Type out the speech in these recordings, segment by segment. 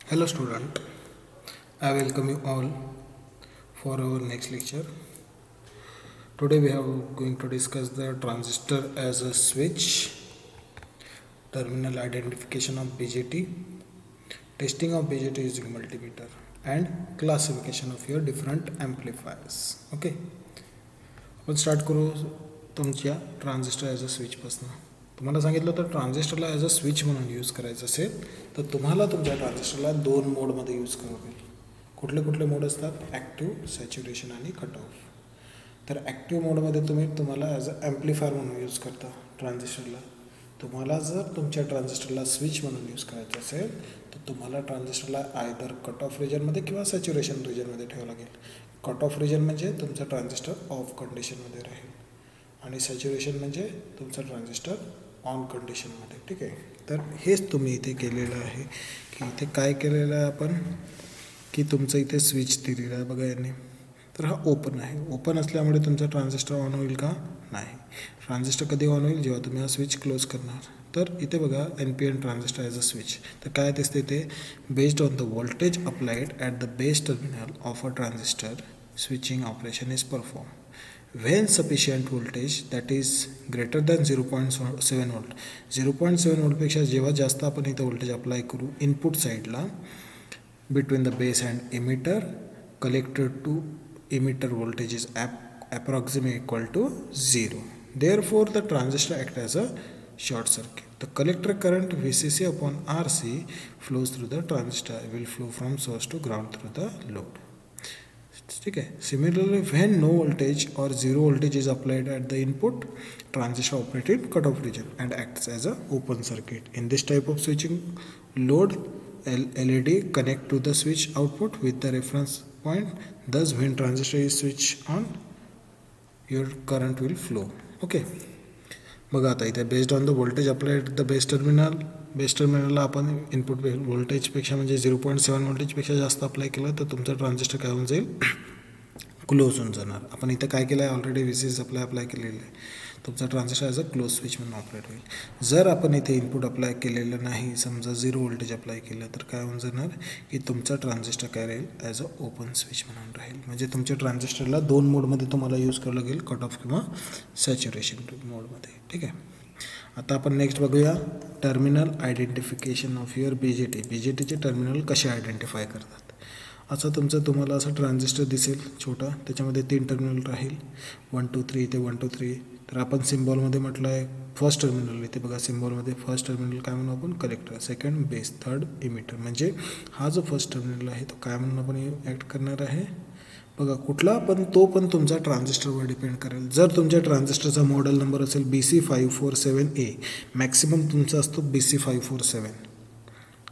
Hello student, I welcome you all for our next lecture. Today we are going to discuss the transistor as a switch, terminal identification of BJT, testing of BJT using multimeter and classification of your different amplifiers. Okay, आपण start करू तुमच्या transistor as a स्विचपासून. तुम्हाला सांगितलं तर ट्रान्झिस्टरला as a switch म्हणून use करायचं असेल तर तुम्हाला तुमच्या ट्रान्झिस्टरला दोन मोडमध्ये यूज करावं लागेल. कुठले कुठले मोड असतात? ॲक्टिव्ह, सॅच्युरेशन आणि कट ऑफ. तर ॲक्टिव्ह मोडमध्ये तुम्हाला ॲज अ ॲम्प्लिफायर म्हणून यूज करता ट्रान्झिस्टरला. तुम्हाला जर तुमच्या ट्रान्झिस्टरला स्विच म्हणून यूज करायचं असेल तर तुम्हाला ट्रान्झिस्टरला आयदर कट ऑफ रिजनमध्ये किंवा सॅच्युरेशन रिजनमध्ये ठेवावं लागेल. कट ऑफ रिजन म्हणजे तुमचं ट्रान्झिस्टर ऑफ कंडिशनमध्ये राहील आणि सॅच्युरेशन म्हणजे तुमचं ट्रान्झिस्टर ऑन कंडिशनमध्ये. ठीक आहे, तर हेच तुम्ही इथे केलेलं आहे की इथे काय केलेलं आहे आपण की तुमचं इथे स्विच दिलेलं आहे बघा यांनी. तर हा ओपन आहे. ओपन असल्यामुळे तुमचा ट्रान्झिस्टर ऑन होईल का? नाही. ट्रान्झिस्टर कधी ऑन होईल? जेव्हा तुम्ही हा स्विच क्लोज करणार. तर इथे बघा NPN transistor as a switch. तर काय दिसते इथे? Based on the voltage applied at the base terminal of a transistor switching operation is performed when sufficient voltage that is greater than 0.7 volt. 0.7 वोल्टपेक्षा जेव्हा जास्त आपण इथं व्होल्टेज अप्लाय करू input साईडला between the base and emitter, collector to emitter voltage is approximately equal to 0. Therefore the transistor acts as a short circuit. The collector current VCC upon RC flows through the transistor will flow from source to ground through the load. ठीक आहे. Similarly, when no voltage or zero voltage is applied at the input, transistor operates in cutoff region and acts as a open circuit. In this type of switching, load LED connect to the switch output with the reference point. Thus, when transistor is switched on, your current will flow. Okay. बघा आता इथे based on the voltage applied the base टर्मिनलला आपण input व्होल्टेजपेक्षा म्हणजे 0.7 व्होल्टेजपेक्षा जास्त apply केलं तर तुमचं ट्रान्झिस्टर काय होऊन जाईल? क्लोज होऊन जाणार. आपण इथं काय केलं आहे? ऑलरेडी VCC अप्लाय केलेलं आहे. तुमचा transistor as a close switch म्हणून ऑपरेट होईल. जर आपण इथे इनपुट अप्लाय केलेलं नाही, समजा 0 व्होल्टेज अप्लाय केलं तर काय होऊन जाणार की तुमचा ट्रान्झिस्टर काय राहील? ॲज अ ओपन स्विच म्हणून राहील. म्हणजे तुमच्या ट्रान्झिस्टरला दोन मोडमध्ये तुम्हाला यूज करावं लागेल, कट ऑफ किंवा सॅच्युरेशन मोडमध्ये. ठीक आहे. आता आपण नेक्स्ट बघूया terminal identification of your BJT. BJTचे टर्मिनल कसे आयडेंटिफाय करतात. तुम्हाला असं ट्रान्झिस्टर दिसेल छोटा, त्याच्यामध्ये 3 टर्मिनल राहील. 1 2 3 इथे 1 2 3. तर आपण सिम्बॉलमध्ये म्हटलं आहे फर्स्ट टर्मिनल. इथे बघा सिम्बॉलमध्ये फर्स्ट टर्मिनल काय म्हणून आपण? Collector. Second base, third emitter. म्हणजे हा जो फर्स्ट टर्मिनल आहे तो काय म्हणून आपण ॲक्ट करणार आहे बघा. कुठला पण तो पण तुमचा ट्रान्झिस्टरवर डिपेंड करेल. जर तुमच्या ट्रान्झिस्टरचा मॉडेल नंबर असेल BC547A, मॅक्सिमम तुमचा असतो BC547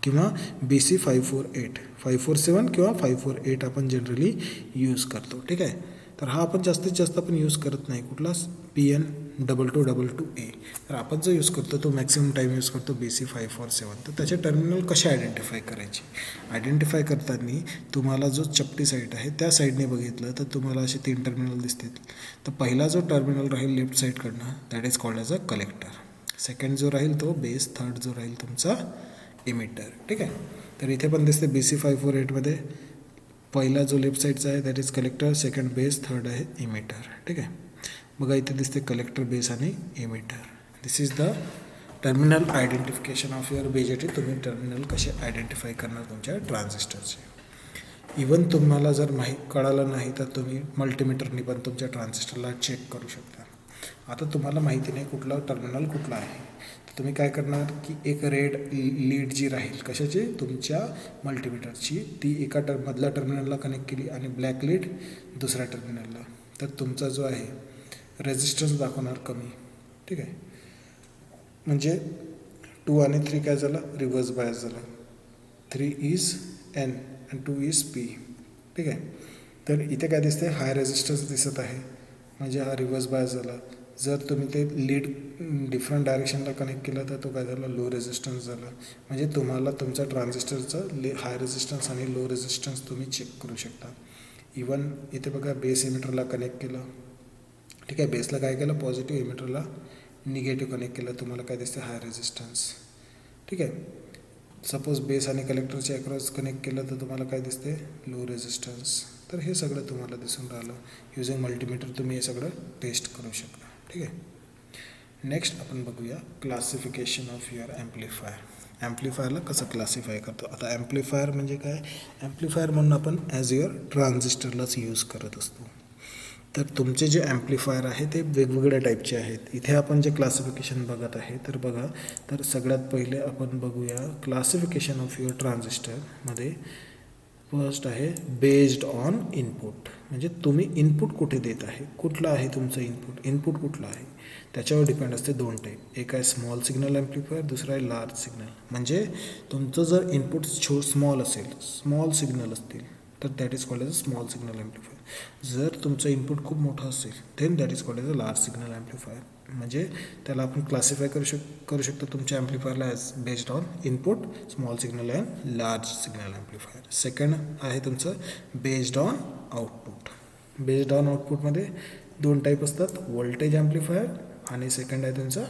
किंवा BC548. 547 किंवा 548 आपण जनरली यूज करतो. ठीक आहे. तर हा आपण जास्तीत जास्त आपण यूज करत नाही. कुठला? PN2222A. तर आपण जो यूज करतो तो मॅक्सिमम टाईम यूज करतो BC547. तर त्याचे टर्मिनल कसे आयडेंटिफाय करायचे? आयडेंटिफाय करताना तुम्हाला जो चपटी साईड आहे त्या साईडने बघितलं तर तुम्हाला असे 3 टर्मिनल दिसतील. तर पहिला जो टर्मिनल राहील लेफ्ट साईडकडनं that is called as a collector. Second जो राहील तो बेस. थर्ड जो राहील तुमचा इमिटर. ठीक आहे. तर इथे पण दिसते BC548मध्ये पहिला जो लेफ्ट साईडचा आहे that is collector, second base, third आहे इमिटर. ठीक आहे. बघा इथे दिसते कलेक्टर, बेस आणि emitter. This is the terminal identification of your BJT. तुम्ही टर्मिनल कसे आयडेंटिफाय करणार तुमच्या ट्रान्झिस्टरचे. इवन तुम्हाला जर कळालं नाही तर तुम्ही मल्टीमीटरनी पण तुमच्या ट्रान्झिस्टरला चेक करू शकता. आता तुम्हाला माहिती नाही कुठला टर्मिनल कुठला आहे, तर तुम्ही काय करणार की एक रेड लीड जी राहील कशाची? तुमच्या मल्टीमीटरची, ती एका मधल्या टर्मिनलला कनेक्ट केली आणि ब्लॅक लीड दुसऱ्या टर्मिनलला. तर तुमचा जो आहे रेजिस्टन्स दाखवणार कमी. ठीक आहे. म्हणजे 2 आणि 3 काय झालं? रिव्हर्स बायस झाला. 3 इज N आणि 2 इज P. ठीक आहे. तर इथे काय दिसते? हाय रेजिस्टन्स दिसत आहे म्हणजे हा रिव्हर्स बायस झाला. जर तुम्ही ते लीड डिफरंट डायरेक्शनला कनेक्ट केलं तर तो काय झाला? लो रेजिस्टन्स झाला. म्हणजे तुम्हाला तुमचा ट्रान्झिस्टरचं हाय रेजिस्टन्स आणि लो रेजिस्टन्स तुम्ही चेक करू शकता. इवन इथे बघा बेस इमिटरला कनेक्ट केलं. ठीक आहे. बेसला काय केलं? पॉझिटिव्ह, इमिटरला निगेटिव्ह कनेक्ट केलं. तुम्हाला काय दिसते? हाय रेजिस्टन्स. ठीक आहे. सपोज बेस आणि कलेक्टरच्या अक्रॉस कनेक्ट केलं तर तुम्हाला काय दिसते, लो रेजिस्टन्स. तर हे सगळं तुम्हाला दिसून राहिलं. युजिंग मल्टीमीटर तुम्ही हे सगळं टेस्ट करू शकता. ठीक आहे. नेक्स्ट आपण बघूया क्लासिफिकेशन ऑफ युअर ॲम्प्लिफायर. ॲम्प्लिफायरला कसं क्लासिफाय करतो. आता ॲम्प्लिफायर म्हणजे काय, ॲम्प्लिफायर म्हणून आपण ॲज युअर ट्रान्झिस्टरलाच यूज करत असतो. तर तुमचे जे ॲम्प्लिफायर आहे ते वेगवेगळ्या टाईपचे आहेत. इथे आपण जे क्लासिफिकेशन बघत आहे तर बघा, तर सगळ्यात पहिले आपण बघूया क्लासिफिकेशन ऑफ युअर ट्रान्झिस्टरमध्ये. फर्स्ट आहे बेस्ड ऑन इनपुट, म्हणजे तुम्ही इनपुट कुठे देत आहे, कुठलं आहे तुमचं इनपुट कुठलं आहे त्याच्यावर डिपेंड असते. दोन टाईप, एक आहे स्मॉल सिग्नल ॲम्प्लिफायर, दुसरा आहे लार्ज सिग्नल. म्हणजे तुमचं जर इनपुट स्मॉल असेल, स्मॉल सिग्नल असतील तर that is called as a small signal amplifier. जर तुमचं इनपुट खूप मोठं असेल then that is called as a large signal amplifier. म्हणजे त्याला आपण क्लासिफाय करू शकतो तुमच्या ॲम्प्लिफायरला as based on input, small signal and large signal amplifier. Second आहे तुमचं based on output. Based on आउटपुटमध्ये दोन टाईप असतात, व्होल्टेज ॲम्प्लिफायर आणि सेकंड आहे तुमचं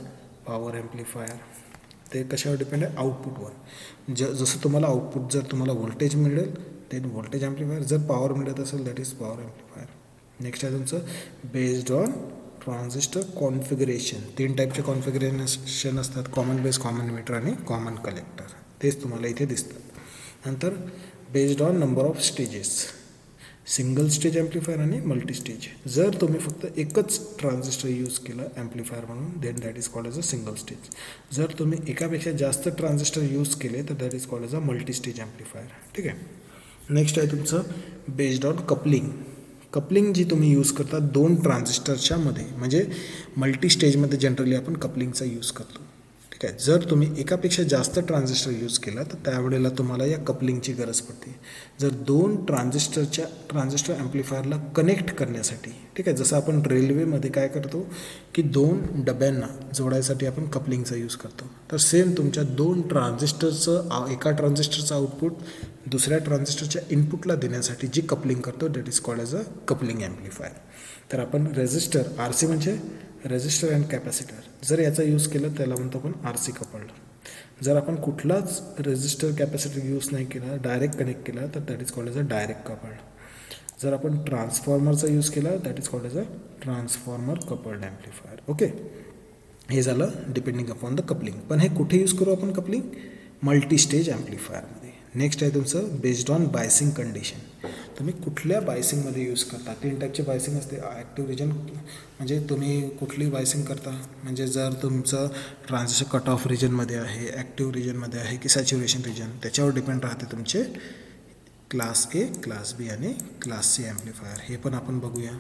पॉवर ॲम्प्लिफायर. ते कशावर डिपेंड आहे, आउटपुटवर. जसं तुम्हाला आउटपुट जर तुम्हाला व्होल्टेज मिळेल देन व्होल्टेज ॲम्प्लिफायर, जर पॉवर मिळत असेल that is power amplifier. Next आहे तुमचं बेस्ड ऑन ट्रान्झिस्टर कॉन्फिगरेशन. तीन टाईपचे कॉन्फिगरेशन असतात, कॉमन बेस, कॉमन इमिटर आणि कॉमन कलेक्टर. तेच तुम्हाला इथे दिसतात. नंतर based on number of stages, single stage amplifier आणि मल्टी स्टेज. जर तुम्ही फक्त एकच ट्रान्झिस्टर यूज केलं ॲम्प्लिफायर म्हणून then that is called as a single stage. जर तुम्ही एकापेक्षा जास्त ट्रान्झिस्टर यूज केले तर that is called as a multi stage amplifier. ठीक आहे. नेक्स्ट आहे तुमचं बेस्ड ऑन कपलिंग. कपलिंग जी तुम्ही यूज करता दोन ट्रान्झिस्टरच्या मध्ये, म्हणजे मल्टी स्टेजमध्ये जनरली आपण कपलिंगचा यूज करतो. ठीक आहे. जर तुम्ही एकापेक्षा जास्त ट्रान्झिस्टर यूज केला तर त्यावेळेला तुम्हाला या कपलिंगची गरज पडते. जर दोन ट्रान्झिस्टर ॲम्प्लिफायरला कनेक्ट करण्यासाठी, ठीक आहे, जसं आपण रेल्वेमध्ये काय करतो की दोन डब्यांना जोडायसाठी आपण कपलिंगचा यूज करतो, तर सेम तुमच्या दोन ट्रान्झिस्टरचं, एका ट्रान्झिस्टरचं आउटपुट दुसऱ्या ट्रान्झिस्टरच्या इनपुटला देण्यासाठी जी कपलिंग करतो that is called as a coupling amplifier. तर आपण रेझिस्टर, आर सी म्हणजे रेझिस्टर अँड कॅपॅसिटर, जर याचा यूज केला त्याला म्हणतो आपण आर सी कपल्ड. जर आपण कुठलाच रेझिस्टर कॅपॅसिटर यूज नाही केला, डायरेक्ट कनेक्ट केला तर that is called as a direct coupled. जर आपण ट्रान्सफॉर्मरचा यूज केला that is called as a transformer coupled amplifier. Okay, हे झालं डिपेंडिंग अपॉन द कपलिंग. पण हे कुठे यूज करू आपण कपलिंग, मल्टी स्टेज ॲम्प्लिफायरमध्ये. नेक्स्ट आहे तुमचं बेस्ड ऑन बायसिंग कंडिशन. तुम्ही कुठल्या बायसिंगमध्ये यूज करता. तीन टाईपचे बायसिंग असते. ॲक्टिव्ह रिजन म्हणजे तुम्ही कुठली बायसिंग करता, म्हणजे जर तुमचं ट्रान्झिस्टर कट ऑफ रिजनमध्ये आहे, ॲक्टिव्ह रिजनमध्ये आहे की सॅच्युरेशन रिजन, त्याच्यावर डिपेंड राहते तुमचे क्लास ए, क्लास बी आणि क्लास सी ॲम्प्लिफायर. हे पण आपण बघूया.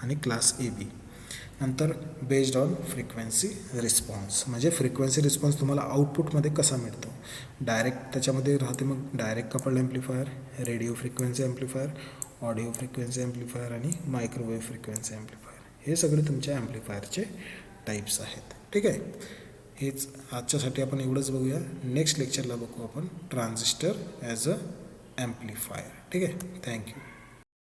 आणि क्लास ए बी. नंतर बेस्ड ऑन फ्रिक्वेन्सी रिस्पॉन्स, म्हणजे फ्रिक्वेन्सी रिस्पॉन्स तुम्हाला आउटपुटमध्ये कसा मिळतो. डायरेक्ट त्याच्यामध्ये राहते मग direct coupled amplifier, radio frequency amplifier, audio frequency amplifier आणि मायक्रोवेव्ह फ्रिक्वेन्सी ॲम्प्लिफायर. हे सगळे तुमच्या ॲम्प्लिफायरचे टाईप्स आहेत. ठीक आहे. हेच आजच्यासाठी आपण एवढंच बघूया. नेक्स्ट लेक्चरला बघू आपण ट्रान्झिस्टर ॲज अ ॲम्प्लिफायर. ठीक आहे. थँक्यू.